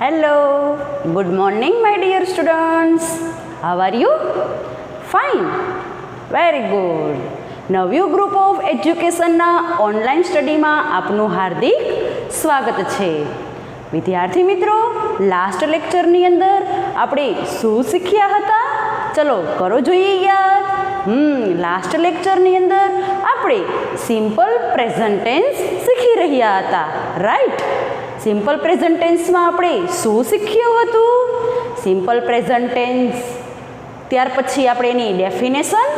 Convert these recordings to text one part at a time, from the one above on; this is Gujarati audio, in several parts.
Hello, good morning my dear students. How are you? Fine. Very good. નવ્યું ગ્રુપ ઓફ એજ્યુકેશનના ઓનલાઈન સ્ટડીમાં આપનું હાર્દિક સ્વાગત છે. વિદ્યાર્થી મિત્રો, લાસ્ટ લેક્ચરની અંદર આપણે શું શીખ્યા હતા? ચલો કરો જોઈએ યાદ. લાસ્ટ લેક્ચરની અંદર આપણે સિમ્પલ પ્રેઝન્ટ ટેન્સ શીખી રહ્યા હતા, રાઈટ? સિમ્પલ પ્રેઝન્ટ ટેન્સમાં આપણે શું શીખ્યું હતું? સિમ્પલ પ્રેઝન્ટ ટેન્સ, ત્યાર પછી આપણે એની ડેફિનેશન,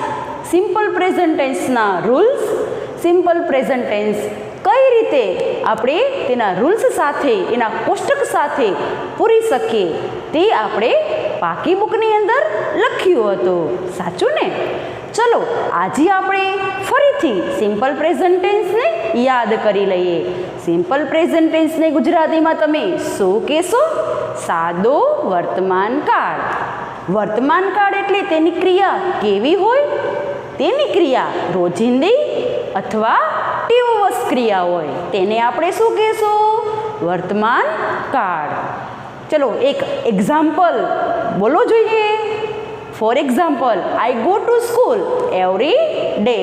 સિમ્પલ પ્રેઝન્ટ ટેન્સના રૂલ્સ, સિમ્પલ પ્રેઝન્ટ ટેન્સ કઈ રીતે આપણે તેના રૂલ્સ સાથે, એના કોષ્ટક સાથે પૂરી શકીએ તે આપણે પાકી બુકની અંદર લખ્યું હતું, સાચું ને? ચલો આજે આપણે ફરીથી સિમ્પલ પ્રેઝન્ટ ટેન્સને યાદ કરી લઈએ. સિમ્પલ પ્રેઝન્ટ ટેન્સને ગુજરાતીમાં તમે શું કહેશો? સાદો વર્તમાન કાળ. વર્તમાન કાળ એટલે તેની ક્રિયા કેવી હોય? તેની ક્રિયા રોજિંદી અથવા ટીવવશ ક્રિયા હોય, તેને આપણે શું કહેશું? વર્તમાન કાળ. ચલો એક એક્ઝામ્પલ બોલો જોઈએ. For example, I go to school every day.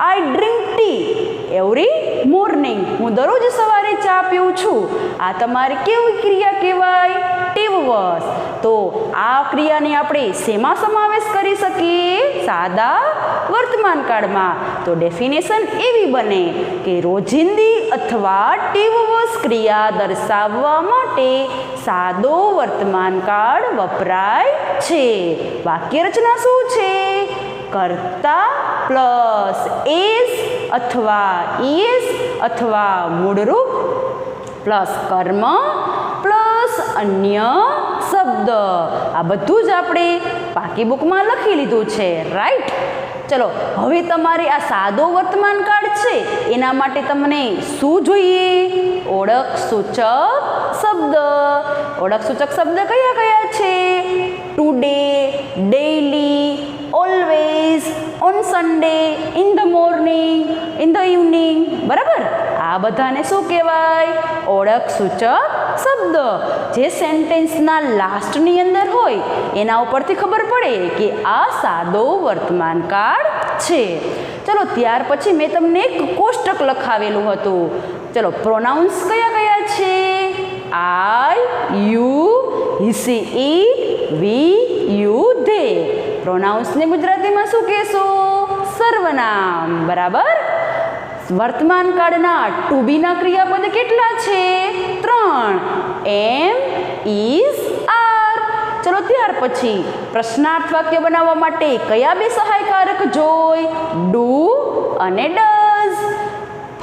I drink tea every morning. હું દરરોજ સવારે ચા પીઉં છું. આ તમારી કેવી ક્રિયા કહેવાય? ટીવવશ. તો આ ક્રિયાને આપણે શેમાં સમાવેશ કરી શકીએ? સાદા વર્તમાન કાળમાં. તો ડેફિનેશન એવી બને કે રોજિંદી અથવા ટીવવશ ક્રિયા દર્શાવવા માટે સાદો વર્તમાન કાળ વપરાય છે. વાક્ય રચના શું છે? કર્તા પ્લસ એસ અથવા ઈએસ અથવા મૂળરૂપ પ્લસ કર્મ પ્લસ અન્ય શબ્દ. આ બધું જ આપણે પાકી બુકમાં લખી લીધું છે, રાઈટ? ચલો હવે તમારે આ સાદો વર્તમાન કાળ છે એના માટે તમને શું જોઈએ? ઓળખ સૂચક શબ્દ. ઓળખ સૂચક શબ્દ કયા કયા છે? Today, daily, always, on Sunday, in the morning, in the evening. બરાબર? આ બધાને શું કહેવાય? ઓળખ સૂચક શબ્દ. જે સેન્ટેન્સના લાસ્ટની અંદર હોય એના ઉપરથી ખબર પડે કે આ સાદો વર્તમાન કાળ છે. ચલો ત્યાર પછી મેં તમને એક કોષ્ટક લખાવેલું હતું. ચલો પ્રોનાઉન્સ કયા કયા છે? I, you, he, she, it, we, you, they. પ્રોનાઉન્સને ગુજરાતીમાં શું કહેશો? સર્વનામ. બરાબર? વર્તમાન કાળના ટુ બીના ક્રિયાપદ કેટલા છે? 3. એમ, ઇઝ, આર. ચલો ત્યાર પછી પ્રશ્નાર્થ વાક્ય બનાવવા માટે કયા બે સહાયકારક જોઈ? ડુ અને ડઝ.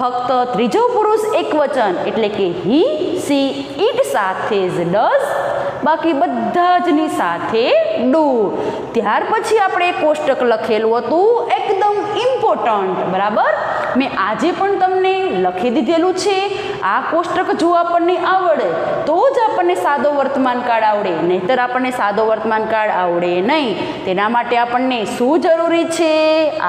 ફક્ત ત્રીજો પુરુષ એકવચન એટલે કે હી, સી, ઈટ સાથે જ ડઝ, બાકી બધા જની સાથે ડુ. ત્યાર પછી આપણે કોષ્ટક લખેલું હતું એકદમ ઇમ્પોર્ટન્ટ. બરાબર? મેં આજે પણ તમને લખી દીધેલું છે. આ કોષ્ટક જો આપણને આવડે તો જ આપણને સાદો વર્તમાન કાળ આવડે, નહીંતર આપણને સાદો વર્તમાન કાળ આવડે નહીં. તેના માટે આપણને શું જરૂરી છે?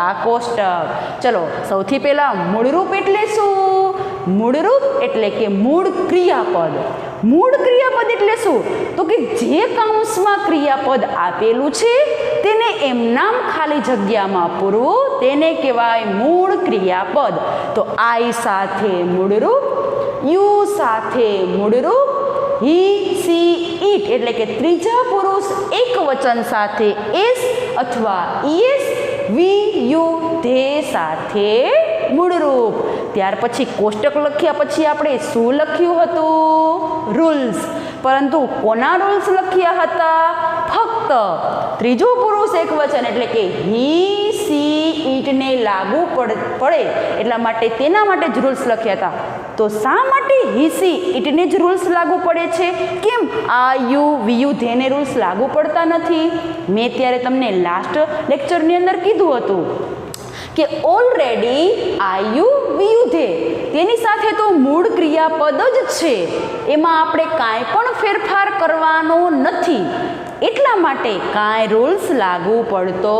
આ કોષ્ટક. ચલો સૌથી પહેલાં મૂળરૂપ એટલે શું? મૂળરૂપ એટલે કે મૂળ ક્રિયાપદ. મૂળ ક્રિયાપદ એટલે શું? તો કે જે કૌંસમાં ક્રિયાપદ આપેલું છે તેને એમનામ ખાલી જગ્યામાં પૂરવું, તેને કહેવાય મૂળ ક્રિયાપદ. તો આઈ સાથે મૂળરૂપ, યુ સાથે મૂળરૂપ, હી, સી, ઈટ એટલે કે ત્રીજા પુરુષ એકવચન સાથે એસ અથવા ઈએસ, વી, યુ, ધે સાથે મૂળરૂપ. ત્યાર પછી કોષ્ટક લખ્યા પછી આપણે શું લખ્યું હતું? રૂલ્સ. પરંતુ કોના રૂલ્સ લખ્યા હતા? ફક્ત ત્રીજો પુરુષ એકવચન એટલે કે હી, સી, ઈટને લાગુ પડે એટલા માટે તેના માટે જ રૂલ્સ લખ્યા હતા. તો શા માટે હી, સી, ઈટને જ રૂલ્સ લાગુ પડે છે? કેમ આ યુ, વી, યુ, ધેને રૂલ્સ લાગુ પડતા નથી? મેં ત્યારે તમને લાસ્ટ લેક્ચરની અંદર કીધું હતું કે ઓલરેડી આયુ, વીયુ, ધે તેની સાથે તો મૂળ ક્રિયાપદ જ છે, એમાં આપણે કાંઈ પણ ફેરફાર કરવાનો નથી. એટલા માટે કાંઈ રૂલ્સ લાગુ પડતો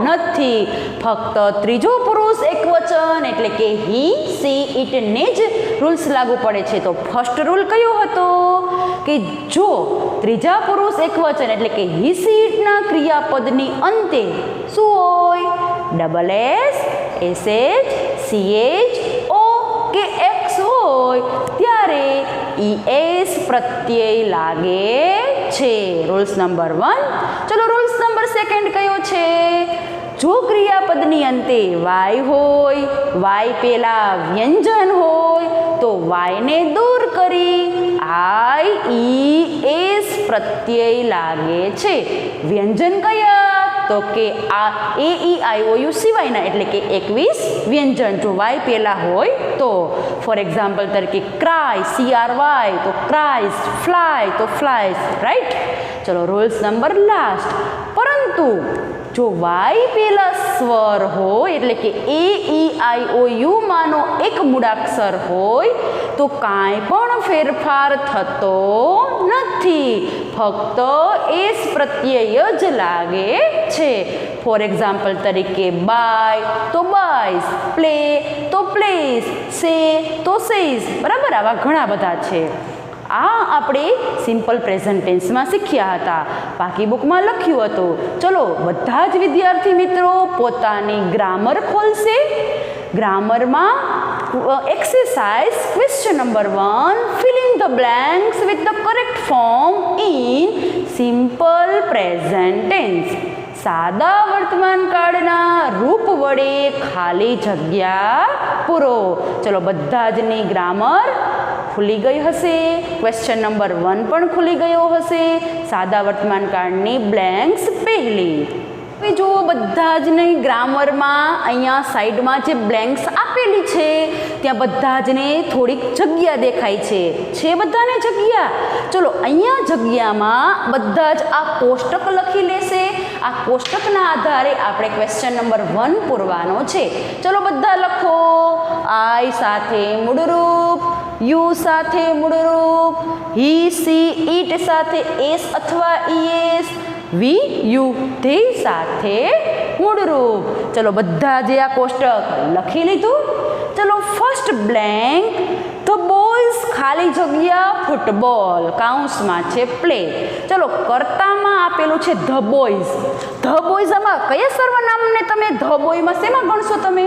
નથી. ફક્ત ત્રીજો પુરુષ એકવચન એટલે કે હી સી ઇટને જ રૂલ્સ લાગુ પડે છે. તો ફર્સ્ટ રૂલ કયો હતો કે જો ત્રીજા પુરુષ એકવચન એટલે કે હી સી ઇટના ક્રિયાપદની અંતે શું હોય? ડબલ એસ, એસએચ, સીએચ, ઓ કે એક્સ હોય ત્યારે ઈએસ પ્રત્યય લાગે છે. Rules number 1. ચલો રૂલ્સ નંબર 2 કયો છે? જો ક્રિયાપદની અંતે વાય હોય, વાય પેલા વ્યંજન હોય તો વાયને દૂર કરી આઈ ઈ એસ પ્રત્યય લાગે છે. વ્યંજન કયા? તો કે આ એ ઈ આઈ ઓ યુ સિવાયના એટલે કે 21 વ્યંજન જો વાય પહેલા હોય તો. ફોર એક્ઝામ્પલ તરીકે ક્રાય CRY તો ક્રાઇસ, ફ્લાય તો ફ્લાઇસ, રાઈટ. ચલો રૂલ્સ નંબર લાસ્ટ. પરંતુ જો વાય પહેલા સ્વર હોય એટલે કે એ ઈ આઈ ઓ યુ માનો એક મૂળાક્ષર હોય તો કાંઈ પણ ફેરફાર થતો નથી. ફક્ત એસ પ્રત્યય જ લાગે છે. ફોર એક્ઝામ્પલ તરીકે બાય તો બાયસ, પ્લે તો પ્લેસ, સે તો સેઝ, બરાબર. આવા ઘણા બધા છે. આ આપણે સિમ્પલ પ્રેઝન્ટ ટેન્સમાં શીખ્યા હતા, બાકી બુકમાં લખ્યું હતું. ચલો બધા જ વિદ્યાર્થી મિત્રો પોતાની ગ્રામર ખોલશે. ગ્રામરમાં exercise question number 1, fill in the blanks with the correct form in simple present tense. સાદા વર્તમાન કાળના રૂપ વડે ખાલી જગ્યા પૂરો. ચલો બધા જની ગ્રામર ખુલી ગઈ હશે. ક્વેશ્ચન નંબર 1 પણ ખુલી ગયો હશે. સાદા વર્તમાન કાળની બ્લેન્ક્સ પહેલી. હવે જુઓ બધા જ નહીં ગ્રામરમાં અહીંયા સાઈડમાં જે બ્લેન્ક્સ આપેલી છે ત્યાં બધા જને થોડીક જગ્યા દેખાય છે બધાને જગ્યા. ચલો અહીંયા જગ્યામાં બધા જ આ કોષ્ટક લખી લેશે. આ કોષ્ટકના આધારે આપણે ક્વેશ્ચન નંબર 1 પૂરવાનો છે. ચલો બધા લખો. આઈ સાથે મૂળરૂપ, યુ સાથે મૂળરૂપ, હી સી ઇટ સાથે એસ અથવા ઈએસ, વી યુ તે સાથે મૂળરૂપ. ચલો બધા જે આ કોષ્ટક લખી લીધું. ચલો ફર્સ્ટ બ્લેન્ક ધ બોયઝ ખાલી જગ્યા ફૂટબોલ કાઉન્સમાં છે પ્લે. ચલો કર્તામાં આપેલું છે ધ બોયઝ. ધ બોયઝ આમાં કયા સર્વનામને તમે ધ બોયમાં શેમાં ગણશો? તમે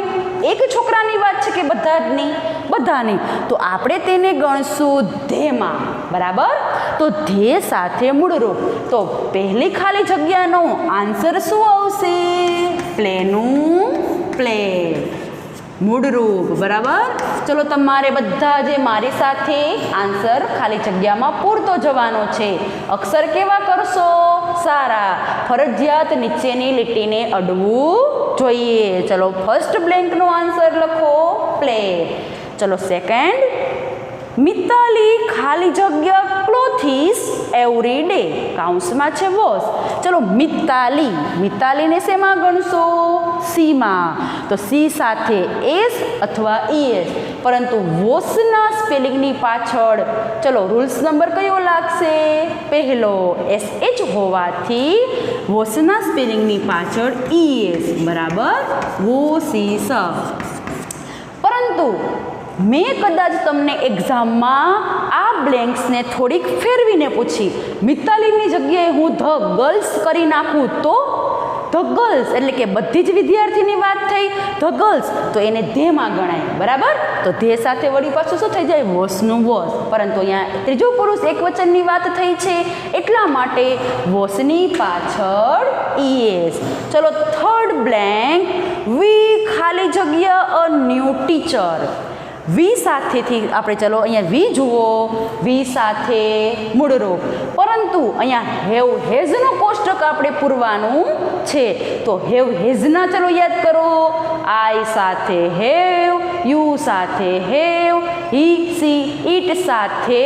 એક છોકરાની વાત છે કે બધાની? બધાની. તો આપણે તેને ગણશું ધેમાં, બરાબર. તો ધે સાથે મૂળરૂપ. તો પહેલી ખાલી જગ્યાનો આન્સર શું આવશે? પ્લેનું પ્લે, મૂળરૂપ, બરાબર. ચલો તમારે બધા જે મારી સાથે આન્સર ખાલી જગ્યામાં પૂરતો જવાનો છે. અક્ષર કેવા કરશો? સારા. ફરજિયાત નીચેની લીટીને અડવું જોઈએ. ચલો ફર્સ્ટ બ્લેન્કનો આન્સર લખો પ્લે. ચલો સેકન્ડ, મિતાલી ખાલી જગ્યા ક્લોથિસ એવરી ડે કાઉન્સમાં છે વોશ. ચલો મિતાલી, મિતાલીને શેમાં ગણશો? સીમાં. તો સી સાથે એસ અથવા ઈએસ. પરંતુ વોશના સ્પેલિંગની પાછળ ચલો રૂલ્સ નંબર કયો લાગશે? પહેલો એસએચ હોવાથી વોશના સ્પેલિંગની પાછળ ઈએસ, બરાબર. વોશીસ. પરંતુ મેં કદાચ તમને એક્ઝામમાં આ બ્લેન્ક્સને થોડીક ફેરવીને પૂછી, મિતાલીની જગ્યાએ હું ધ ગર્લ્સ કરી નાખું તો? ધ ગર્લ્સ એટલે કે બધી જ વિદ્યાર્થીની વાત થઈ. ધ ગર્લ્સ તો એને ધેમાં ગણાય, બરાબર. તો ધે સાથે વળી પાછું શું થઈ જાય? વોશનું વોશ. પરંતુ અહીંયા ત્રીજો પુરુષ એકવચનની વાત થઈ છે એટલા માટે વોશની પાછળ ઈએસ. ચલો થર્ડ બ્લેન્ક, વી ખાલી જગ્યા અ ન્યૂ ટીચર. વી સાથેથી આપણે ચલો અહીંયા વી જુઓ, વી સાથે મૂળરૂપ. પરંતુ અહીંયા હેવ હેઝનો કોષ્ટક આપણે પૂરવાનું છે. તો હેવ હેઝના ચલો યાદ કરો. આઈ સાથે હેવ, યુ સાથે હેવ, હી સી ઇટ સાથે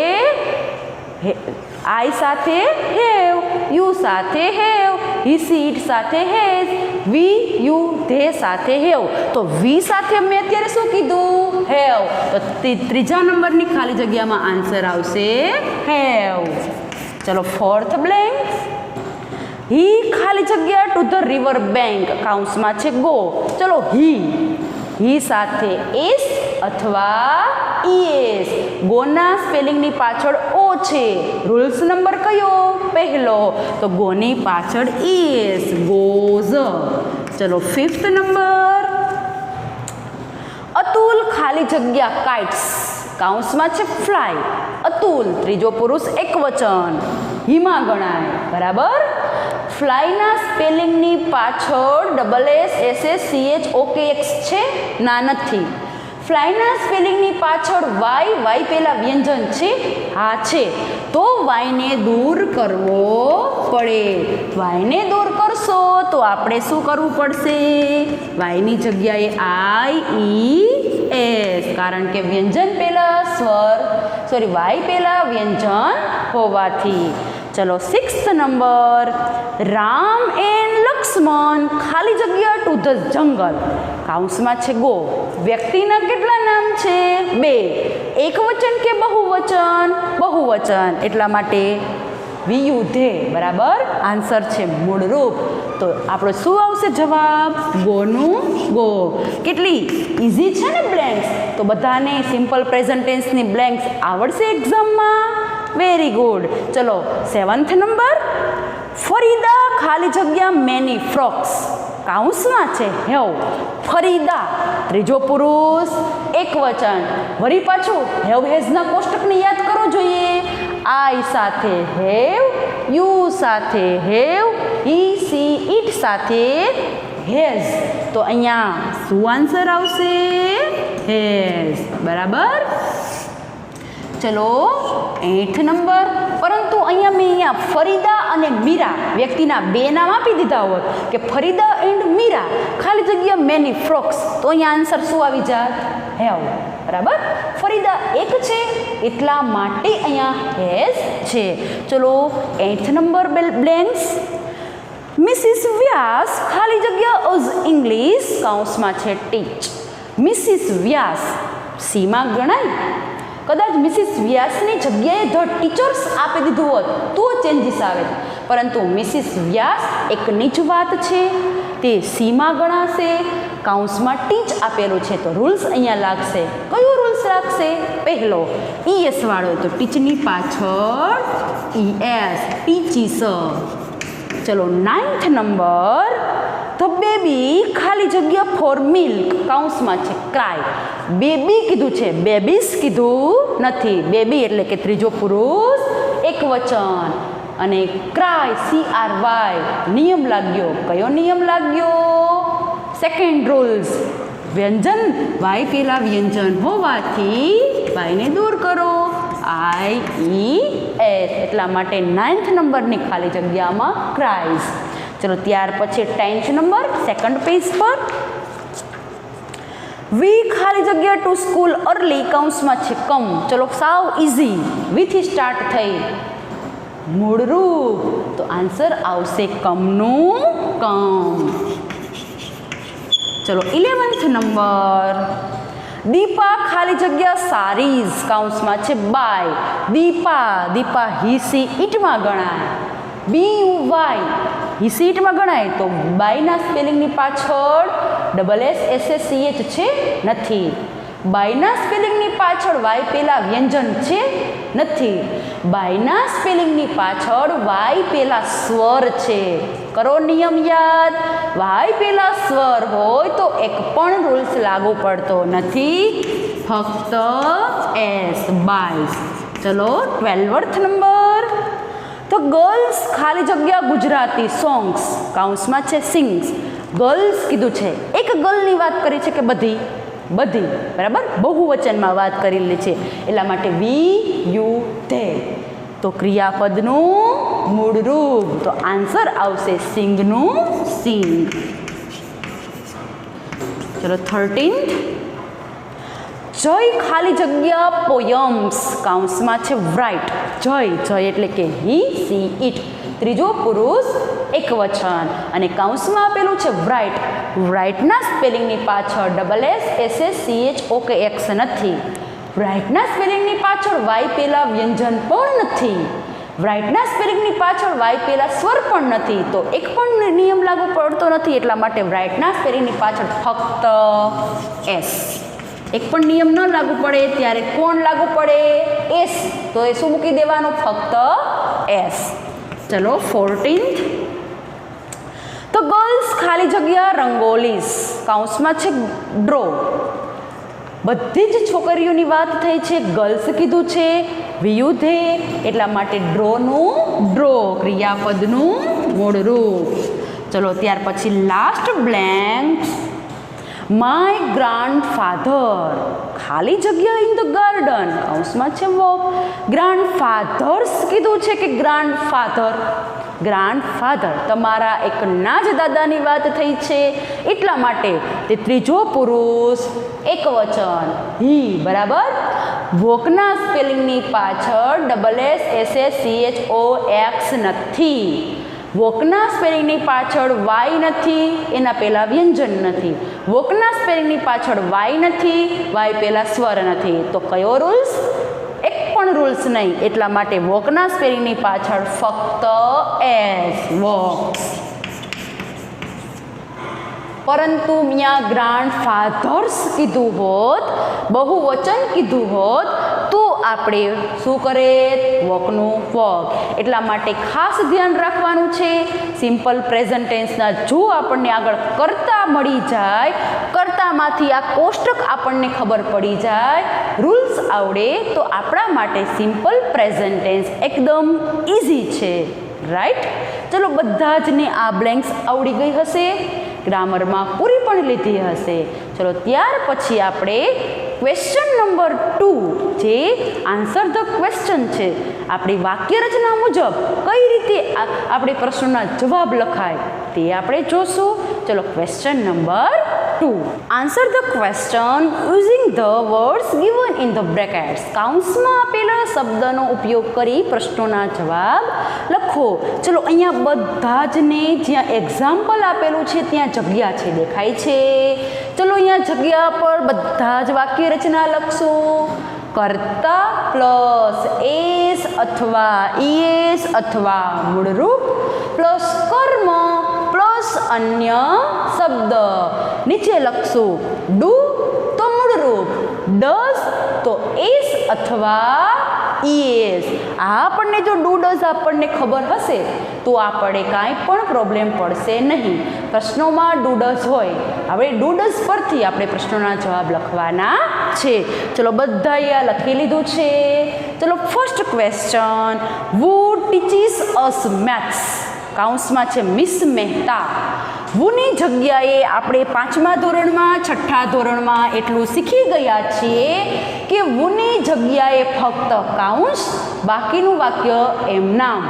આઈ સાથે હેવ, યુ સાથે હેવ, હી સી ઇટ સાથે હેઝ, વી યુ ધે સાથે હેવ. તો વી સાથે મેં અત્યારે શું કીધું? હેવ. તો ત્રીજા નંબરની ખાલી જગ્યામાં આન્સર આવશે હેવ. ચલો ફોર્થ બ્લેન્ક, હી ખાલી જગ્યા ટુ ધ રિવર બેંક કાઉન્સમાં છે ગો. ચલો હી સાથે એસ અથવા ઈએસ. ગોના સ્પેલિંગની પાછળ ઓ છે. રૂલ્સ નંબર કયો? પહેલો. તો ગોની પાછળ ઈએસ, ગોઝ. ચલો 5th નંબર. અતુલ ખાલી જગ્યા કાઇટ્સ કાઉન્સમાં છે ફ્લાય. અતુલ ત્રીજો પુરુષ એકવચન, હિમા ગણાય. બરાબર. ફ્લાયના સ્પેલિંગની પાછળ SSCHOKX છે? ના, નથી. ફ્લાયના સ્પેલિંગની પાછળ વાય પેલા વ્યંજન છે? હા છે. તો વાયને દૂર કરવો પડે. વાયને દૂર કરશો તો આપણે શું કરવું પડશે? વાયની જગ્યાએ IES, કારણ કે વ્યંજન પહેલા વાય પહેલા વ્યંજન હોવાથી. ચલો 6th number. Ram and Lakshman ખાલી જગ્યા ટુ ધ જંગલ કાઉન્સમાં છે ગો. વ્યક્તિના કેટલા નામ છે? 2. એકવચન કે બહુવચન? બહુવચન. એટલા માટે વિયુધે. બરાબર. આન્સર છે મૂળરૂપ. તો આપણો શું આવશે જવાબ? ગોનું ગો. કેટલી ઇઝી છે ને બ્લેન્ક્સ? તો બધાને સિમ્પલ પ્રેઝન્ટ ટેન્સની બ્લેન્ક્સ આવડશે એક્ઝામમાં? Very good. ચલો 7th નંબર. ફરીદા ખાલી જગ્યા મેની ફ્રોક્સ કાઉન્સમાં છે હેવ. ફરીદા ત્રીજો પુરુષ એકવચન. વળી પાછું હેવ હેઝના કોષ્ટકને યાદ કરો જોઈએ. આઈ સાથે હેવ, યુ સાથે હેવ, હી સી ઇટ સાથે હેઝ. તો અહીંયા શું આન્સર આવશે? હેઝ. બરાબર. ચલો 8th નંબર. પરંતુ અહીંયા મેં ફરીદા અને મીરા વ્યક્તિના 2 નામ આપી દીધા હોત કે ફરીદા એન્ડ મીરા ખાલી જગ્યા મેની ફ્રોક્સ, તો અહીંયા આન્સર શું આવી જાત? હેવ. બરાબર. ફરીદા એક છે એટલા માટે અહીંયા હેઝ છે. ચલો 8th નંબર બ્લેન્ક્સ. મિસિસ વ્યાસ ખાલી જગ્યા ઓઝ ઇંગ્લિશ કાઉન્સમાં છે ટીચ. મિસિસ વ્યાસ સીમાં ગણાય? કદાચ મિસિસ વ્યાસની જગ્યાએ ધ ટીચર્સ આપી દીધું હોત તો ચેન્જીસ આવે, પરંતુ મિસિસ વ્યાસ એકની જ વાત છે, તે સીમાં ગણાશે. કાઉન્સમાં ટીચ આપેલું છે તો રૂલ્સ અહીંયા લાગશે. કયો રૂલ્સ લાગશે? પહેલો ઈએસ વાળો, તો ટીચની પાછળ ઈએસ, ટીચીસ. ચલો 9th નંબર. ધ બેબી ખાલી જગ્યા ફોર મિલ્ક કાઉન્સમાં છે ક્રાય. બેબી કીધું છે, બેબીસ કીધું નથી. બેબી એટલે કે ત્રીજો પુરુષ એકવચન. અને ક્રાય CRY નિયમ લાગ્યો. કયો નિયમ લાગ્યો? Second rules. વ્યંજન વાય પેલા વ્યંજન હોવાથી વાયને દૂર કરો. IES. એટલા માટે 9th નંબરની ખાલી જગ્યામાં ક્રાઇઝ. ચલો ત્યાર પછી 10th નંબર સેકન્ડ પેજ પર. વી ખાલી જગ્યા ટુ સ્કૂલ અર્લી કાઉન્સમાં છે કમ. ચલો સાવ ઇઝી. વીથી સ્ટાર્ટ થઈ મૂળરૂપ, તો આન્સર આવશે કમનું કમ. ચલો 11th નંબર. દીપા ખાલી જગ્યા સારીઝ કાઉન્સમાં છે બાય. દીપા હી સી ઇટમાં ગણાય. BUY હી સી ઇટમાં ગણાય તો બાયના સ્પેલિંગની પાછળ SSCH છે? નથી. બાયના સ્પેલિંગની પાછળ વાય પેલા વ્યંજન છે? નથી. બાયના સ્પેલિંગની પાછળ વાય પેલા સ્વર છે. કરો નિયમ યાદ. વાય પેલા સ્વર હોય તો એક પણ રૂલ્સ લાગુ પડતો નથી, ફક્ત એસ, બાય. ચલો 12th નંબર. તો ગર્લ્સ ખાલી જગ્યા ગુજરાતી સોંગ્સ કાઉન્સમાં છે સિંગ્સ. ગર્લ્સ કીધું છે, એક ગર્લની વાત કરી છે કે બધી? બરાબર. બહુવચનમાં વાત કરેલી છે એટલા માટે VUTHE. તો ક્રિયાપદનું મૂળરૂપ, તો આન્સર આવશે સિંગનું સિંગ. ચલો 13th. જય ખાલી જગ્યા પોયમ્સ કાઉન્સમાં છે રાઇટ. જય એટલે કે હી સી ઇટ, ત્રીજો પુરુષ એકવચન. અને કાઉન્સમાં આપેલું છે રાઇટ. રાઇટના સ્પેલિંગની પાછળ SSCHOKX નથી. રાઇટના સ્પેલિંગની પાછળ વાય પેલા વ્યંજન પણ નથી. રાઇટના સ્પેલિંગની પાછળ વાય પહેલાં સ્વર પણ નથી, તો એક પણ નિયમ લાગુ પડતો નથી. એટલા માટે રાઇટના સ્પેલિંગની પાછળ ફક્ત એસ. એક પણ નિયમ ન લાગુ પડે ત્યારે કોણ લાગુ પડે? એસ. તો એ શું મૂકી દેવાનું? ફક્ત એસ. ચલો 14th. તો ગર્લ્સ ખાલી જગ્યા રંગોલીસ, કૌંસમાં છે ડ્રો. બધી જ છોકરીઓની વાત થઈ છે, ગર્લ્સ કીધું છે, વિયુધે, એટલા માટે ડ્રોનું ડ્રો, ક્રિયાપદનું મૂળરૂપ. ચલો ત્યાર પછી લાસ્ટ બ્લેન્ક. માય ગ્રાન્ડફાધર, ખાલી જગ્યા ઇન ધ ગાર્ડન, કૌંસમાં છે વોક. ગ્રાન્ડફાધર્સ કીધું છે કે ગ્રાન્ડફાધર? ગ્રાન્ડફાધર, તમારા એકના જ દાદાની વાત થઈ છે, એટલા માટે તે ત્રીજો પુરુષ એકવચન હી. બરાબર. વોકના સ્પેલિંગની પાછળ SSCHOX નથી. વોકના સ્પેલિંગની પાછળ વાય નથી, એના પહેલાં વ્યંજન નથી. વોકના સ્પેલિંગની પાછળ વાય નથી, વાય પહેલાં સ્વર નથી. તો કયો રૂલ્સ? એક પણ રૂલ્સ નહીં. એટલા માટે વોકના સ્પેલિંગની પાછળ ફક્ત એસ, વોક્સ. પરંતુ ત્યાં ગ્રાન્ડફાધર્સ કીધું હોત, બહુવચન કીધું હોત, તો આપણે શું કરે? વોકનું વોક. એટલા માટે ખાસ ધ્યાન રાખવાનું છે, સિમ્પલ પ્રેઝન્ટ ટેન્સના જો આપણને આગળ કર્તા મળી જાય, કર્તામાંથી આ કોષ્ટક આપણને ખબર પડી જાય, રૂલ્સ આવડે, તો આપણા માટે સિમ્પલ પ્રેઝન્ટ ટેન્સ એકદમ ઇઝી છે. રાઈટ. ચલો બધા જને આ બ્લેન્ક્સ આવડી ગઈ હશે, ગ્રામરમાં પૂરી પણ લીધી હશે. ચલો ત્યાર પછી આપણે ક્વેશ્ચન નંબર 2, જે આન્સર ધ ક્વેશ્ચન છે, આપણી વાક્ય રચના મુજબ કઈ રીતે આપણે પ્રશ્નોના જવાબ લખાય તે આપણે જોશું. ચલો question number 2. Answer the question using the words given in the brackets. કૌંસમાં આપેલા શબ્દનો ઉપયોગ કરી પ્રશ્નોના જવાબ લખો. ચલો અહીંયા બધા જને જ્યાં એક્ઝામ્પલ આપેલું છે ત્યાં જગ્યા છે, દેખાય છે? ચલો અહીંયા જગ્યા પર બધા જ વાક્ય રચના લખશું. કર્તા પ્લસ એસ અથવા ઈએસ અથવા મૂળરૂપ પ્લસ કર્મ પ્લસ અન્ય શબ્દ. નીચે લખશું ડુ તો મૂળરૂપ, ડઝ તો એસ અથવા ઈએસ. આ આપણને જો ડુ ડઝ આપણને ખબર હશે તો આપણે કાંઈ પણ પ્રોબ્લેમ પડશે નહીં. પ્રશ્નોમાં ડુ ડઝ હોય, હવે ડુ ડઝ પરથી આપણે પ્રશ્નોના જવાબ લખવાના છે. ચલો બધાએ આ લખી લીધું છે. ચલો first question, who teaches us maths, કૌંસમાં છે મિસ મહેતા. વુની જગ્યાએ આપણે 5મા ધોરણમાં 6ઠા ધોરણમાં એટલું શીખી ગયા છીએ કે વુની જગ્યાએ ફક્ત કૌંસ, બાકીનું વાક્ય એમ નામ.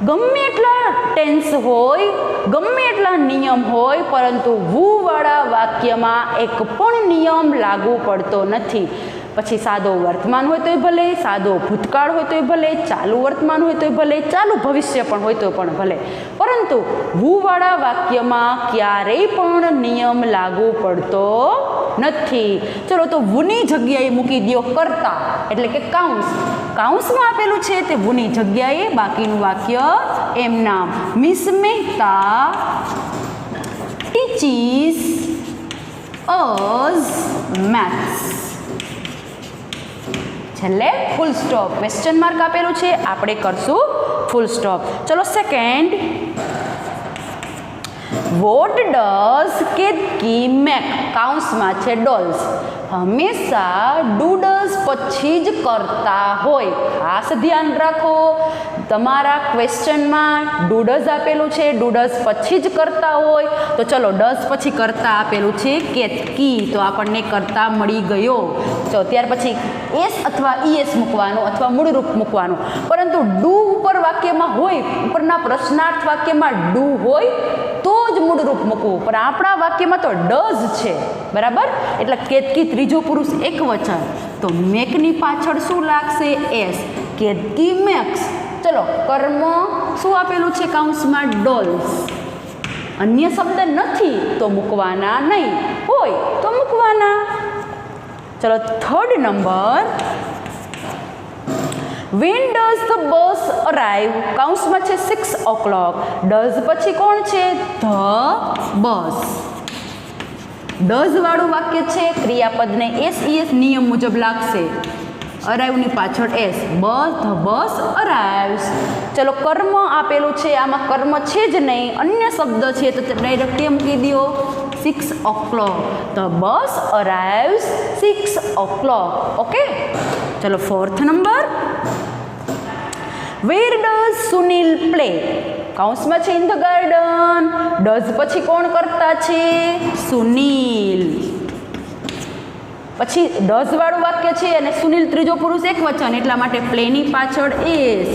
ગમે એટલા ટેન્સ હોય, ગમે એટલા નિયમ હોય, પરંતુ વુવાળા વાક્યમાં એક પણ નિયમ લાગુ પડતો નથી. પછી સાદો વર્તમાન હોય તોય ભલે, સાદો ભૂતકાળ હોય તોય ભલે, ચાલુ વર્તમાન હોય તોય ભલે, ચાલુ ભવિષ્ય પણ હોય તો પણ ભલે, પરંતુ વુવાળા વાક્યમાં ક્યારેય પણ નિયમ લાગુ પડતો નથી. ચલો તો વુની જગ્યાએ મૂકી દો કર્તા, એટલે કે કૌંસ. કૌંસમાં આપેલું છે તે વુની જગ્યાએ, બાકીનું વાક્ય એમ નામ. Miss Mehta teaches us maths. છેલ્લે ફૂલ સ્ટોપ, ક્વેશ્ચન માર્ક આપેલું છે, આપણે કરશું ફૂલ સ્ટોપ. ચલો second, what does Ketaki make, કૌંસમાં છે ડોલ્સ. હંમેશા ડુ ડઝ પછી જ કરતા હોય, ખાસ ધ્યાન રાખો. તમારા ક્વેશ્ચનમાં ડુ ડઝ આપેલું છે, ડુ ડઝ પછી જ કરતા હોય, તો ચલો ડઝ પછી કરતા આપેલું છે કેતકી, તો આપણને કરતા મળી ગયો. તો ત્યાર પછી એસ અથવા ઈએસ મૂકવાનું અથવા મૂળરૂપ મૂકવાનું. પરંતુ ડુ ઉપર વાક્યમાં હોય, ઉપરના પ્રશ્નાર્થ વાક્યમાં ડુ હોય તો જ મૂળરૂપ મૂકવું, પણ આપણા વાક્યમાં તો ડઝ છે. બરાબર. એટલે કેતકી ત્રીજો પુરુષ એક વચન, તો મેકની પાછળ શું લાગશે? એસ. કેતકી મેક્સ. ચલો કર્મ શું આપેલું છે કૌંસમાં? ડોલ્સ. અન્ય શબ્દ નથી તો મૂકવાના નહીં, હોય તો મૂકવાના. ચલો third number, when does the bus arrive, કાઉન્સમાં છે 6 o'clock. ડઝ પછી કોણ છે? The bus. ડઝ વાળું વાક્ય છે, ક્રિયાપદને SES નિયમ મુજબ લાગશે. અરાઈવની પાછળ એસ. The bus અરાઈવ્સ. ચલો કર્મ આપેલું છે, આમાં કર્મ છે જ નહીં, અન્ય શબ્દ છે તો ડાયરેક્ટ મૂકી દો 6 o'clock. The bus અરાઈવ્સ 6 o'clock. Okay, ચલો 4th number. Where does Sunil play, કાઉન્સમાં છે ઇન ધ ગાર્ડન. ડઝ પછી કોણ કરતા છે? સુનિલ. પછી ડઝ વાળું વાક્ય છે અને સુનિલ ત્રીજો પુરુષ એકવચન, એટલા માટે પ્લેની પાછળ એસ.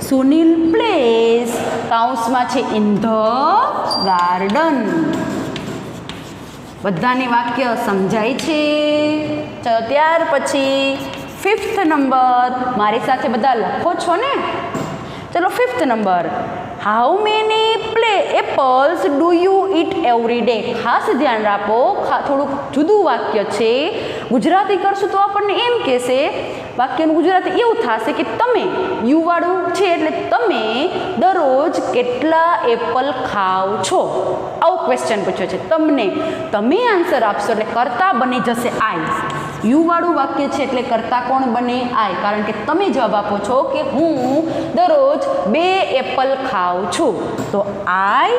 સુનિલ પ્લેસ, કાઉન્સમાં છે ઇન ધ ગાર્ડન. બધાને વાક્ય સમજાય છે? ચલો ત્યાર પછી 5th નંબર. મારી સાથે બધા લખો છો ને? ચલો 5th number. How many apples do you it every day. ખાસ ધ્યાન આપો, થોડુંક જુદું વાક્ય છે. ગુજરાતી કરશું તો આપણને એમ કહેશે, વાક્યનું ગુજરાતી એવું થશે કે તમે, યુ વાળું છે એટલે તમે દરરોજ કેટલા એપલ ખાવ છો, આવો ક્વેશ્ચન પૂછ્યો છે તમને. તમે આન્સર આપશો એટલે કરતા બની જશે આઈ. યુ વાળું વાક્ય છે એટલે કરતા કોણ બને? આઈ, કારણ કે તમે જવાબ આપો છો કે હું દરરોજ 2 એપલ ખાઉં છું, તો આઈ.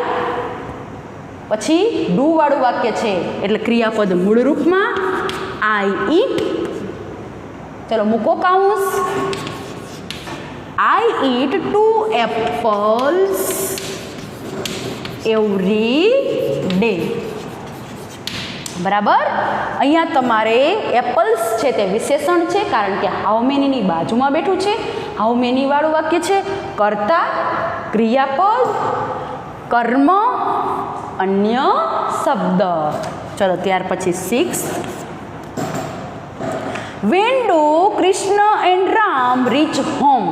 પછી ડુ વાળું વાક્ય છે એટલે ક્રિયાપદ મૂળ રૂપમાં આઈ ઈટ. ચલો મૂકો કાઉન્સ. આઈ ઈટ 2 એપલ્સ એવરી ડે. બરાબર. અહીંયા તમારે એપલ્સ છે તે વિશેષણ છે, કારણ કે હાઉ મેનીની બાજુમાં બેઠું છે. હાઉ મેની વાળું વાક્ય છે કર્તા, ક્રિયાપદ, કર્મ, અન્ય શબ્દ. ચલો ત્યાર પછી 6. When do Krishna and Ram reach home,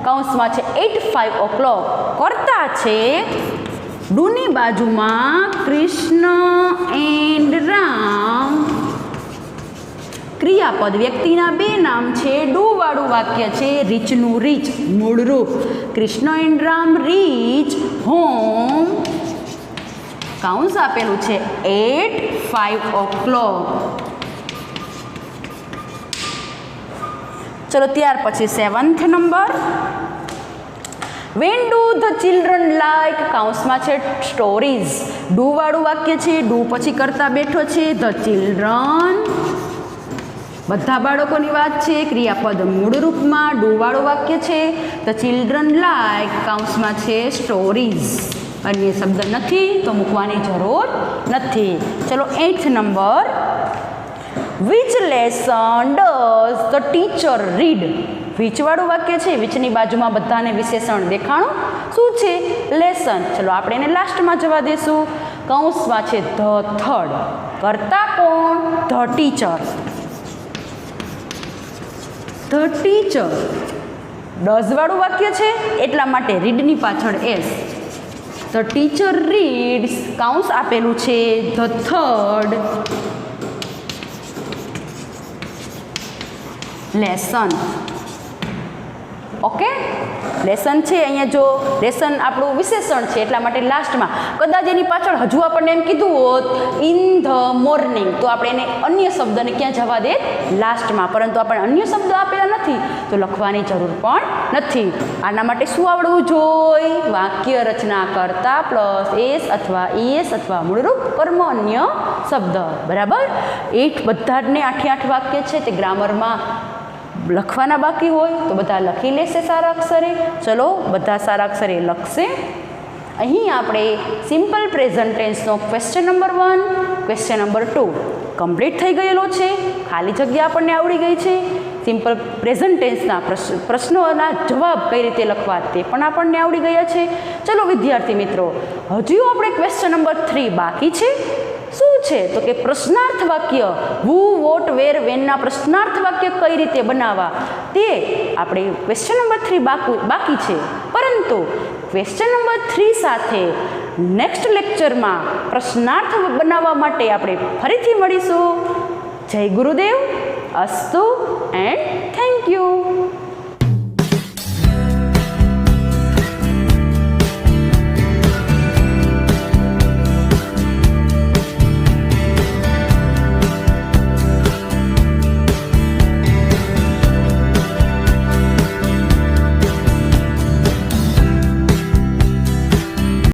કાઉન્સમાં છે 5 o'clock. કરતા છે ડુની બાજુમાં કૃષ્ણ એન્ડ રામ, ક્રિયાપદ વ્યક્તિના 2 નામ છે. ડુ વાળું વાક્ય છે રીચનું રીચ મૂળ રૂપ. Krishna and Ram reach home, કાઉન્સ આપેલું છે 5 o'clock. ચલો ત્યાર પછી 7th number. When do the children like, કાઉન્સમાં છે સ્ટોરીઝ. ડુ વાળું વાક્ય છે, ડુ પછી કરતા બેઠો છે ધ ચિલ્ડ્રન, બધા બાળકોની વાત છે. ક્રિયાપદ મૂળ રૂપમાં ડુ વાળું વાક્ય છે. ધ ચિલ્ડ્રન લાઇક, કાઉન્સમાં છે સ્ટોરીઝ. અન્ય શબ્દ નથી તો મૂકવાની જરૂર નથી. ચલો 8th number. Which lesson does the teacher read, which વાળું વાક્ય છે, વિચની બાજુમાં બધાને વિશેષણ દેખાણું શું છે? લેસન. ચલો આપણે એને લાસ્ટમાં જવા દેશું. કૌંસમાં છે ધ થર્ડ, કરતા કોણ? The teacher. The teacher. Does વાળું વાક્ય છે એટલા માટે રીડની પાછળ એસ. ધ ટીચર રીડ્સ, કાઉન્સ આપેલું છે the third lesson. Okay, lesson છે અહીંયા, જો લેસન આપણું વિશેષણ છે એટલા માટે લાસ્ટમાં. કદાચ એની પાછળ હજુ આપણને એમ કીધું હોત ઇન ધ મોર્નિંગ તો આપણે એને અન્ય શબ્દને ક્યાં જવા દે? લાસ્ટમાં. પરંતુ આપણે અન્ય શબ્દ આપેલા નથી તો લખવાની જરૂર પણ નથી. આના માટે શું આવડવું જોઈએ? વાક્ય રચના કરતા પ્લસ એસ અથવા ઈએસ અથવા મૂળરૂપ કર્મ અન્ય શબ્દ. બરાબર. 8 બધા જ ને 8 વાક્ય છે તે ગ્રામરમાં લખવાના બાકી હોય તો બધા લખી લેશે સારા અક્ષરે. ચલો બધા સારા અક્ષરે લખશે. અહીં આપણે સિમ્પલ પ્રેઝન્ટ ટેન્સનો question number 1, question number 2 complete થઈ ગયેલો છે. ખાલી જગ્યા આપણને આવડી ગઈ છે. સિમ્પલ પ્રેઝન્ટ ટેન્સના પ્રશ્નોના જવાબ કઈ રીતે લખવા તે પણ આપણને આવડી ગયા છે. ચલો વિદ્યાર્થી મિત્રો, હજુ આપણે ક્વેશ્ચન નંબર 3 બાકી છે. શું છે તો કે પ્રશ્નાર્થ વાક્ય હુ, વોટ, વેર, વેનના પ્રશ્નાર્થ વાક્ય કઈ રીતે બનાવવા તે આપણે ક્વેશ્ચન નંબર 3 બાકી છે. પરંતુ ક્વેશ્ચન નંબર 3 સાથે નેક્સ્ટ લેક્ચરમાં પ્રશ્નાર્થ બનાવવા માટે આપણે ફરીથી મળીશું. જય ગુરુદેવ, અસ્તુ એન્ડ થેન્ક યુ.